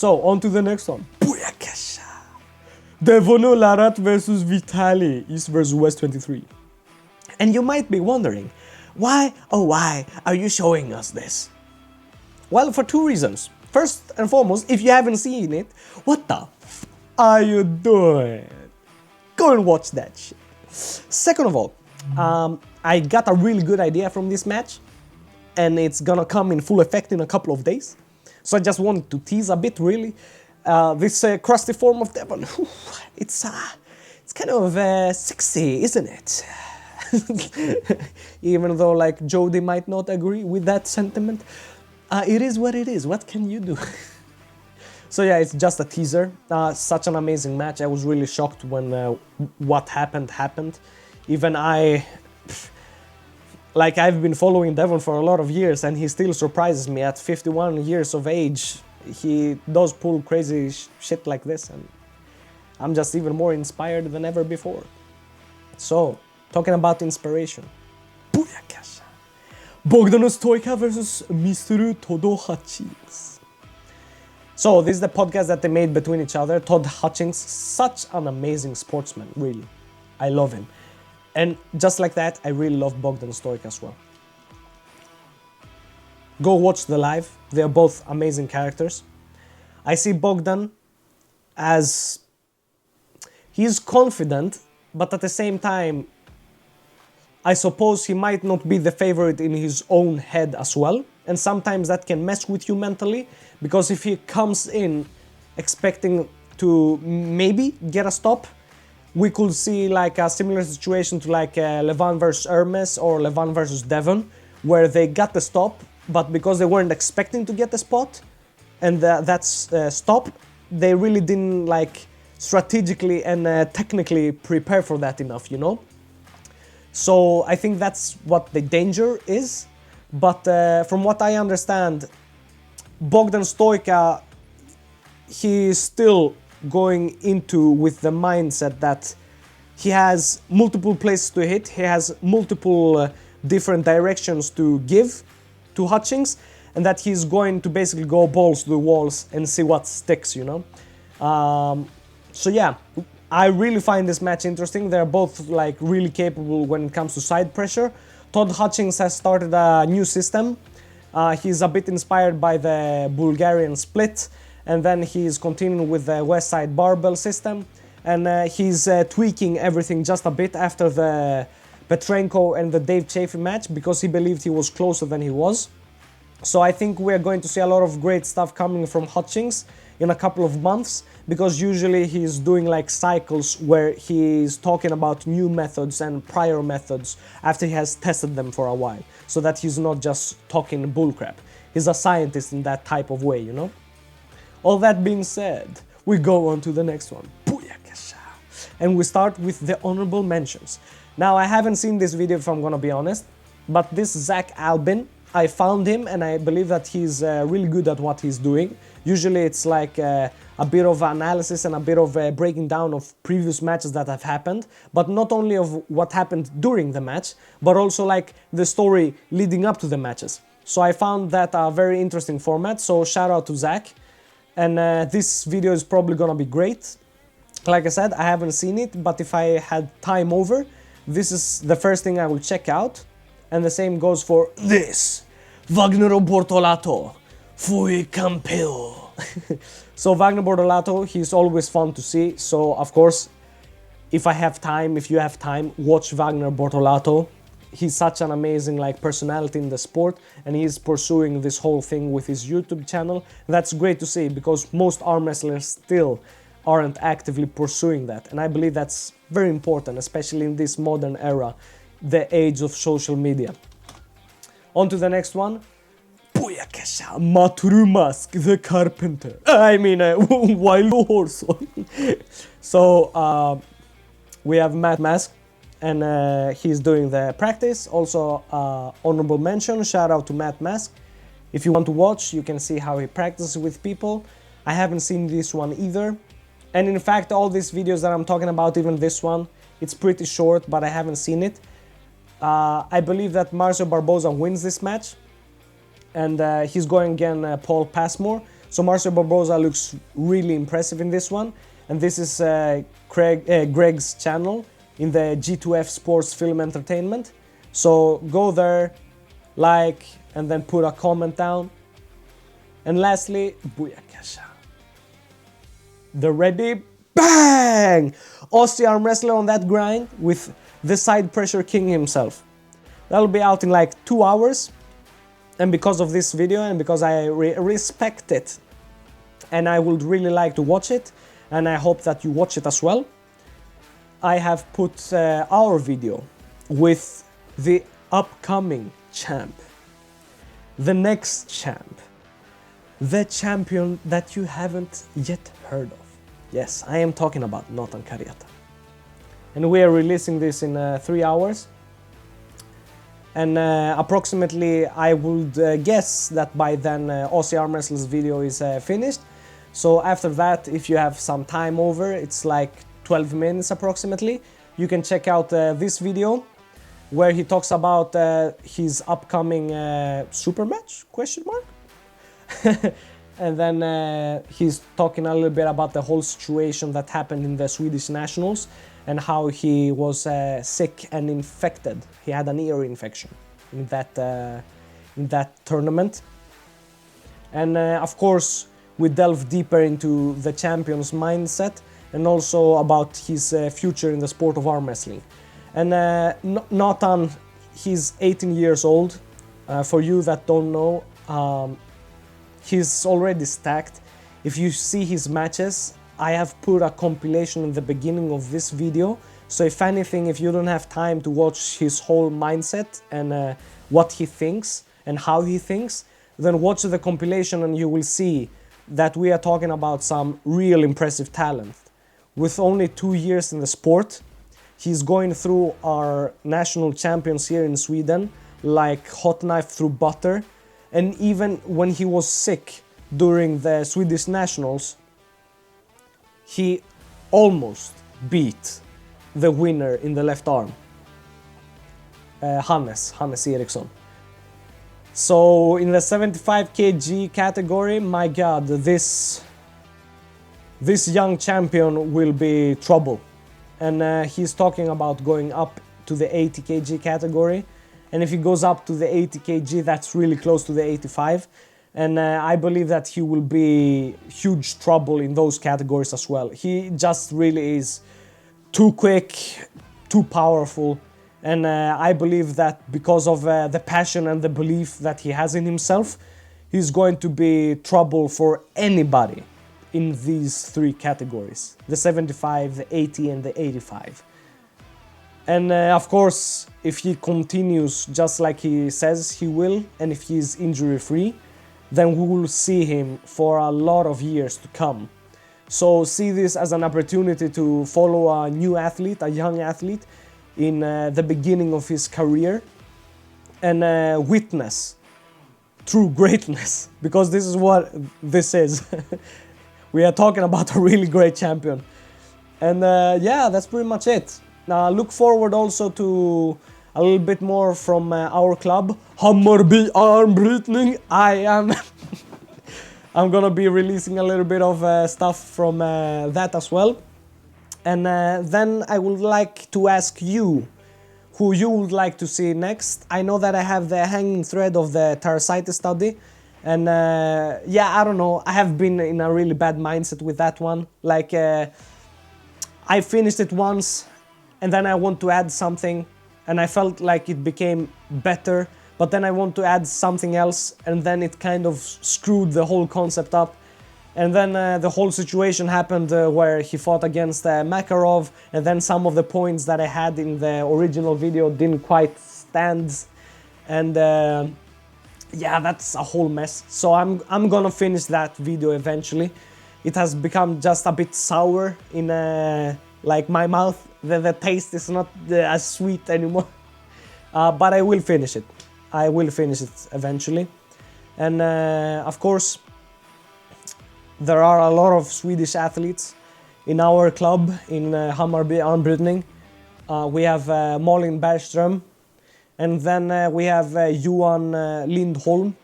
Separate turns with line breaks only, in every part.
So, on to the next one. Booyakasha! Devono Larat versus Vitali, East versus West 23. And you might be wondering, why, oh why, are you showing us this? Well, for two reasons. First and foremost, if you haven't seen it, what the f are you doing? Go and watch that shit. Second of all, I got a really good idea from this match, and it's gonna come in full effect in a couple of days. So I just wanted to tease a bit, really. This crusty form of Devon, it's kind of sexy, isn't it? Even though like Jody might not agree with that sentiment, it is what it is. What can you do? So yeah, it's just a teaser. Such an amazing match. I was really shocked when what happened. Even I've been following Devon for a lot of years, and he still surprises me. At 51 years of age, he does pull crazy shit like this, and I'm just even more inspired than ever before. So, talking about inspiration. Booyakasha! Bogdan Stoica versus Mr. Todd Hutchings. So, this is the podcast that they made between each other. Todd Hutchings, such an amazing sportsman, really. I love him. And just like that, I really love Bogdan Stoica as well. Go watch the live. They are both amazing characters. I see Bogdan as... he's confident, but at the same time, I suppose he might not be the favorite in his own head as well. And sometimes that can mess with you mentally, because if he comes in expecting to maybe get a stop, we could see like a similar situation to like Levan versus Hermes or Levan versus Devon, where they got the stop, but because they weren't expecting to get the spot, and that's stop, they really didn't like strategically and technically prepare for that enough, you know? So I think that's what the danger is, but from what I understand, Bogdan Stoica, he is still going into with the mindset that he has multiple places to hit, he has multiple different directions to give to Hutchings, and that he's going to basically go balls to the walls and see what sticks, you know. So yeah, I really find this match interesting. They're both like really capable when it comes to side pressure. Todd Hutchings has started a new system. He's a bit inspired by the Bulgarian split, and then he's continuing with the West Side barbell system, and he's tweaking everything just a bit after the Petrenko and the Dave Chaffee match, because he believed he was closer than he was. So I think we're going to see a lot of great stuff coming from Hutchings in a couple of months, because usually he's doing like cycles where he's talking about new methods and prior methods after he has tested them for a while, so that he's not just talking bullcrap. He's a scientist in that type of way, you know? All that being said, we go on to the next one. Booyakasha! And we start with the honorable mentions. Now, I haven't seen this video, if I'm gonna be honest, but this Zach Albin, I found him and I believe that he's really good at what he's doing. Usually it's like a bit of analysis and a bit of breaking down of previous matches that have happened, but not only of what happened during the match, but also like the story leading up to the matches. So I found that a very interesting format, so shout out to Zach. And this video is probably gonna be great. Like I said, I haven't seen it, but if I had time over, this is the first thing I will check out. And the same goes for this. Wagner Bortolato. Fui campeão. So Wagner Bortolato, he's always fun to see. So of course, if I have time, if you have time, watch Wagner Bortolato. He's such an amazing like personality in the sport, and he's pursuing this whole thing with his YouTube channel. That's great to see, because most arm wrestlers still aren't actively pursuing that, and I believe that's very important, especially in this modern era, the age of social media. On to the next one. Booyakasha! Maturu Mask, the carpenter. I mean, wild horse. So we have Matt Mask, and he's doing the practice. Also, honorable mention, shout out to Matt Mask. If you want to watch, you can see how he practices with people. I haven't seen this one either. And in fact, all these videos that I'm talking about, even this one, it's pretty short, but I haven't seen it. I believe that Marcio Barboza wins this match, and he's going against Paul Passmore. So Marcio Barbosa looks really impressive in this one. And this is Greg's channel in the G2F Sports Film Entertainment. So go there, like, and then put a comment down. And lastly, Booyakasha. The ready, bang! Aussie arm wrestler on that grind with the side pressure king himself. That'll be out in like 2 hours. And because of this video and because I respect it and I would really like to watch it, and I hope that you watch it as well, I have put our video with the upcoming champ, the next champ, the champion that you haven't yet heard of. Yes, I am talking about Nathan Kariata. And we are releasing this in 3 hours. And approximately, I would guess that by then Aussie Arm Wrestler's video is finished. So after that, if you have some time over, it's like 12 minutes approximately, you can check out this video where he talks about his upcoming super match, question mark? And then he's talking a little bit about the whole situation that happened in the Swedish Nationals and how he was sick and infected. He had an ear infection in that tournament. And of course, we delve deeper into the champion's mindset and also about his future in the sport of arm wrestling. And Nathan, he's 18 years old. For you that don't know, he's already stacked. If you see his matches, I have put a compilation in the beginning of this video. So if anything, if you don't have time to watch his whole mindset and what he thinks and how he thinks, then watch the compilation and you will see that we are talking about some real impressive talent. With only 2 years in the sport, he's going through our national champions here in Sweden like hot knife through butter. And even when he was sick during the Swedish Nationals, he almost beat the winner in the left arm, Hannes Eriksson. So in the 75 kg category, my God, this young champion will be trouble. And he's talking about going up to the 80 kg category. And if he goes up to the 80 kg, that's really close to the 85. And I believe that he will be huge trouble in those categories as well. He just really is too quick, too powerful. And I believe that because of the passion and the belief that he has in himself, he's going to be trouble for anybody in these three categories. The 75, the 80 and the 85. And of course, if he continues just like he says he will, and if he's injury free, then we will see him for a lot of years to come. So see this as an opportunity to follow a new athlete, a young athlete, in the beginning of his career and witness true greatness, because this is what this is. We are talking about a really great champion. And yeah, that's pretty much it. Now look forward also to a little bit more from our club, Hammarby Armbrytning. I'm gonna be releasing a little bit of stuff from that as well. And then I would like to ask you who you would like to see next. I know that I have the hanging thread of the parasitis study. And yeah, I don't know, I have been in a really bad mindset with that one. Like, I finished it once and then I want to add something and I felt like it became better, but then I want to add something else and then it kind of screwed the whole concept up. And then the whole situation happened where he fought against Makarov, and then some of the points that I had in the original video didn't quite stand. And yeah, that's a whole mess. So I'm gonna finish that video eventually. It has become just a bit sour in like my mouth. The taste is not as sweet anymore. But I will finish it. I will finish it eventually. And of course, there are a lot of Swedish athletes in our club in Hammarby Armbrytning. We have Malin Bergström, and then we have Johan Lindholm.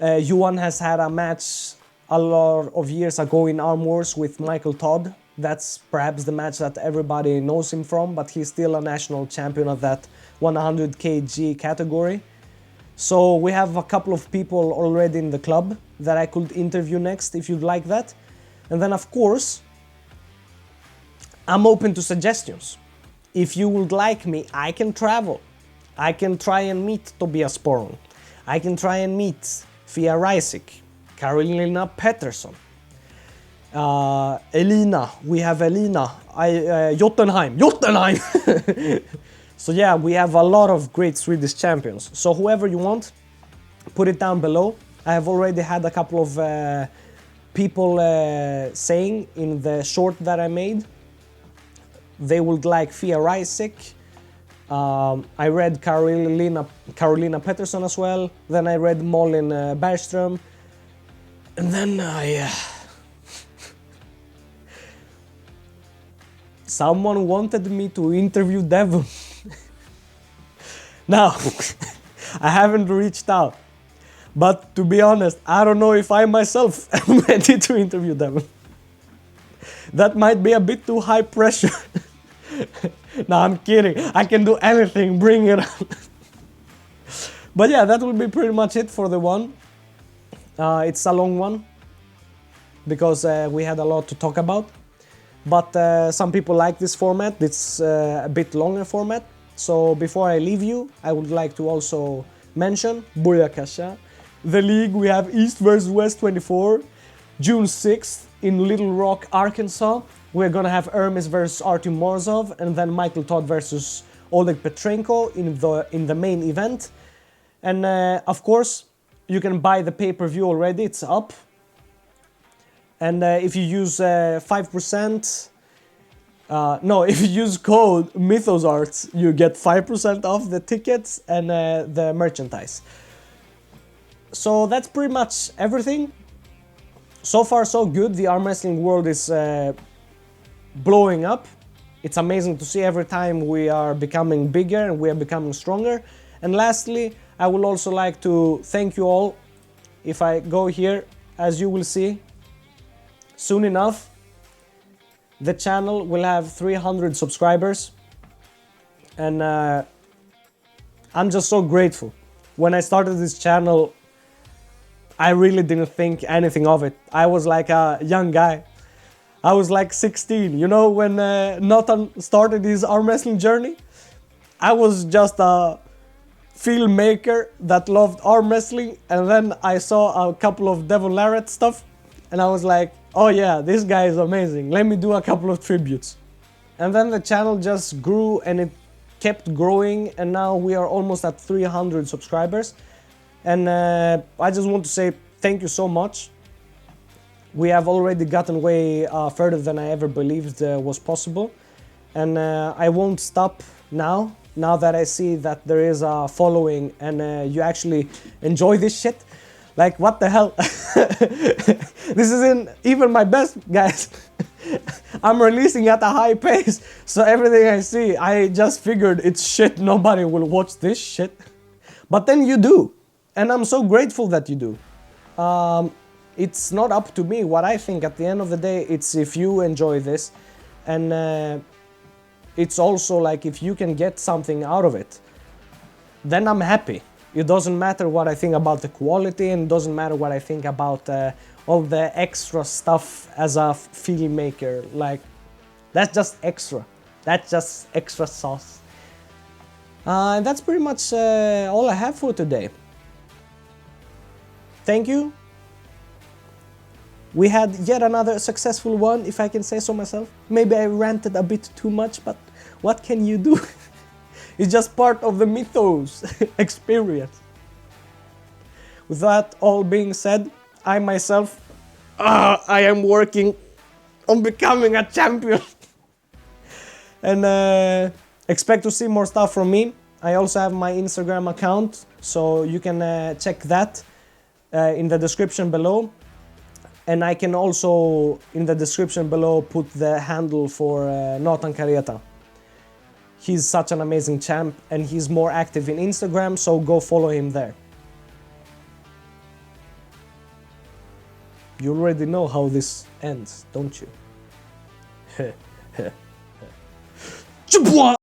Johan has had a match a lot of years ago in Arm Wars with Michael Todd. That's perhaps the match that everybody knows him from, but he's still a national champion of that 100 kg category. So we have a couple of people already in the club that I could interview next if you'd like that. And then of course, I'm open to suggestions. If you would like me, I can travel. I can try and meet Tobias Sporn. I can try and meet Fia Reisig, Carolina Pettersson, Elina. We have Elina. Jotunheim. So yeah, we have a lot of great Swedish champions. So whoever you want, put it down below. I have already had a couple of people saying in the short that I made, they would like Fia Reisig. I read Carolina Pettersson as well. Then I read Malin Bergström. And then someone wanted me to interview Devon. Now, I haven't reached out. But to be honest, I don't know if I myself am ready to interview Devon. That might be a bit too high pressure. No, I'm kidding. I can do anything, bring it on. But yeah, that will be pretty much it for the one. It's a long one because we had a lot to talk about. But some people like this format. It's a bit longer format. So before I leave you, I would like to also mention Booyakasha. The league, we have East vs West 24, June 6th in Little Rock, Arkansas. We're gonna have Hermes versus Artem Morozov, and then Michael Todd versus Oleg Petrenko in the main event. And of course, you can buy the pay-per-view already. It's up. And if you use 5%, if you use code MythosArts, you get 5% off the tickets and the merchandise. So that's pretty much everything. So far, so good. The arm wrestling world is blowing up. It's amazing to see every time we are becoming bigger and we are becoming stronger. And lastly, I would also like to thank you all. If I go here, as you will see, soon enough, the channel will have 300 subscribers. And I'm just so grateful. When I started this channel, I really didn't think anything of it. I was like a young guy. I was like 16, you know, when Nathan started his arm wrestling journey. I was just a filmmaker that loved arm wrestling, and then I saw a couple of Devon Larratt stuff, and I was like, oh yeah, this guy is amazing. Let me do a couple of tributes. And then the channel just grew and it kept growing, and now we are almost at 300 subscribers. And I just want to say thank you so much. We have already gotten way further than I ever believed was possible. And I won't stop now that I see that there is a following and you actually enjoy this shit. Like, what the hell? This isn't even my best, guys. I'm releasing at a high pace, so everything I see, I just figured it's shit, nobody will watch this shit. But then you do, and I'm so grateful that you do. It's not up to me what I think. At the end of the day, it's if you enjoy this, and it's also like if you can get something out of it, then I'm happy. It doesn't matter what I think about the quality, and it doesn't matter what I think about all the extra stuff as a filmmaker. Like, that's just extra. That's just extra sauce. And that's pretty much all I have for today. Thank you. We had yet another successful one, if I can say so myself. Maybe I ranted a bit too much, but what can you do? It's just part of the Mythos experience. With that all being said, I myself, I am working on becoming a champion. And expect to see more stuff from me. I also have my Instagram account, so you can check that in the description below. And I can also, in the description below, put the handle for Nathan Careta. He's such an amazing champ, and he's more active in Instagram, so go follow him there. You already know how this ends, don't you?